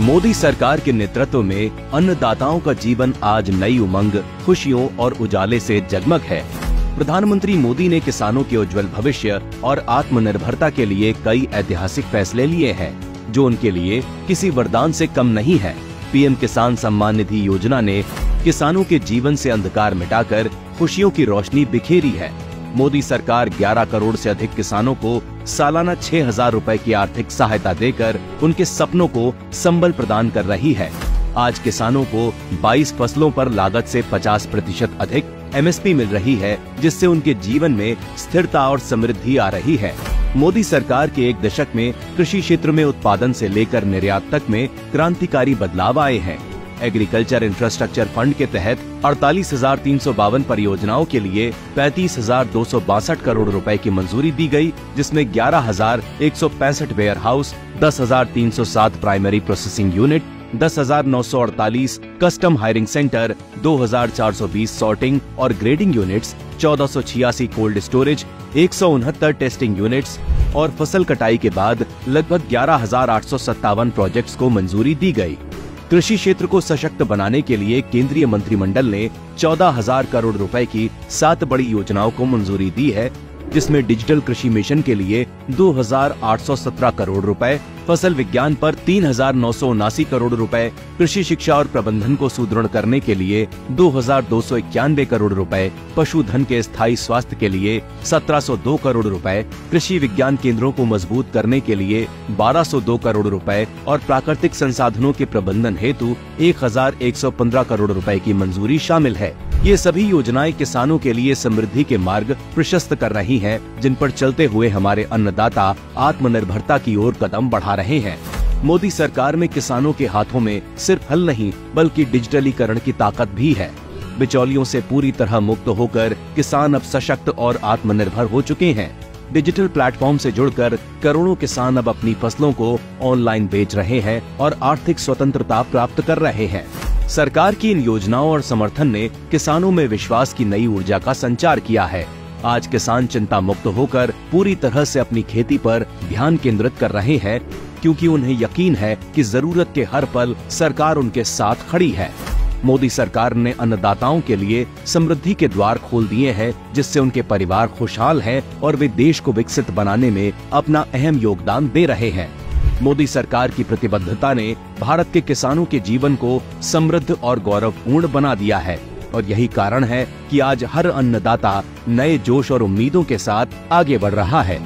मोदी सरकार के नेतृत्व में अन्नदाताओं का जीवन आज नई उमंग, खुशियों और उजाले से जगमग है। प्रधानमंत्री मोदी ने किसानों के उज्जवल भविष्य और आत्मनिर्भरता के लिए कई ऐतिहासिक फैसले लिए हैं, जो उनके लिए किसी वरदान से कम नहीं है। पीएम किसान सम्मान निधि योजना ने किसानों के जीवन से अंधकार मिटाकर खुशियों की रोशनी बिखेरी है। मोदी सरकार 11 करोड़ से अधिक किसानों को सालाना 6,000 रुपए की आर्थिक सहायता देकर उनके सपनों को संबल प्रदान कर रही है। आज किसानों को 22 फसलों पर लागत से 50% अधिक एमएसपी मिल रही है, जिससे उनके जीवन में स्थिरता और समृद्धि आ रही है। मोदी सरकार के एक दशक में कृषि क्षेत्र में उत्पादन से लेकर निर्यात तक में क्रांतिकारी बदलाव आए हैं। एग्रीकल्चर इंफ्रास्ट्रक्चर फंड के तहत 48,352 परियोजनाओं के लिए 35,262 करोड़ रुपए की मंजूरी दी गई, जिसमें 11,165 warehouse, 10,307 primary processing unit, 10,948 custom hiring centre, 2,420 sorting और grading units, 1,486 cold storage, 169 testing units और फसल कटाई के बाद लगभग 11,857 प्रोजेक्ट्स को मंजूरी दी गई। कृषि क्षेत्र को सशक्त बनाने के लिए केंद्रीय मंत्रिमंडल ने 14,000 करोड़ रुपए की 7 बड़ी योजनाओं को मंजूरी दी है, जिसमें डिजिटल कृषि मिशन के लिए 2,817 करोड़ रुपए, फसल विज्ञान पर 3,979 करोड़ रुपए, कृषि शिक्षा और प्रबंधन को सुदृढ़ करने के लिए 2,291 करोड़ रुपए, पशुधन के स्थायी स्वास्थ्य के लिए 1,702 करोड़ रुपए, कृषि विज्ञान केंद्रों को मजबूत करने के लिए 1,202 करोड़ रुपए और प्राकृतिक संसाधनों के प्रबंधन हेतु 1,115 करोड़ रुपए की मंजूरी शामिल है। ये सभी योजनाएं किसानों के लिए समृद्धि के मार्ग प्रशस्त कर रही हैं, जिन पर चलते हुए हमारे अन्नदाता आत्मनिर्भरता की ओर कदम बढ़ा रहे हैं। मोदी सरकार में किसानों के हाथों में सिर्फ हल नहीं, बल्कि डिजिटलीकरण की ताकत भी है। बिचौलियों से पूरी तरह मुक्त होकर किसान अब सशक्त और आत्मनिर्भर हो चुके हैं। डिजिटल प्लेटफॉर्म से जुड़कर करोड़ों किसान अब अपनी फसलों को ऑनलाइन बेच रहे हैं और आर्थिक स्वतंत्रता प्राप्त कर रहे हैं। सरकार की इन योजनाओं और समर्थन ने किसानों में विश्वास की नई ऊर्जा का संचार किया है। आज किसान चिंता मुक्त होकर पूरी तरह से अपनी खेती पर ध्यान केंद्रित कर रहे हैं, क्योंकि उन्हें यकीन है कि जरूरत के हर पल सरकार उनके साथ खड़ी है। मोदी सरकार ने अन्नदाताओं के लिए समृद्धि के द्वार खोल दिए हैं, जिससे उनके परिवार खुशहाल हैं और वे देश को विकसित बनाने में अपना अहम योगदान दे रहे हैं। मोदी सरकार की प्रतिबद्धता ने भारत के किसानों के जीवन को समृद्ध और गौरवपूर्ण बना दिया है और यही कारण है कि आज हर अन्नदाता नए जोश और उम्मीदों के साथ आगे बढ़ रहा है।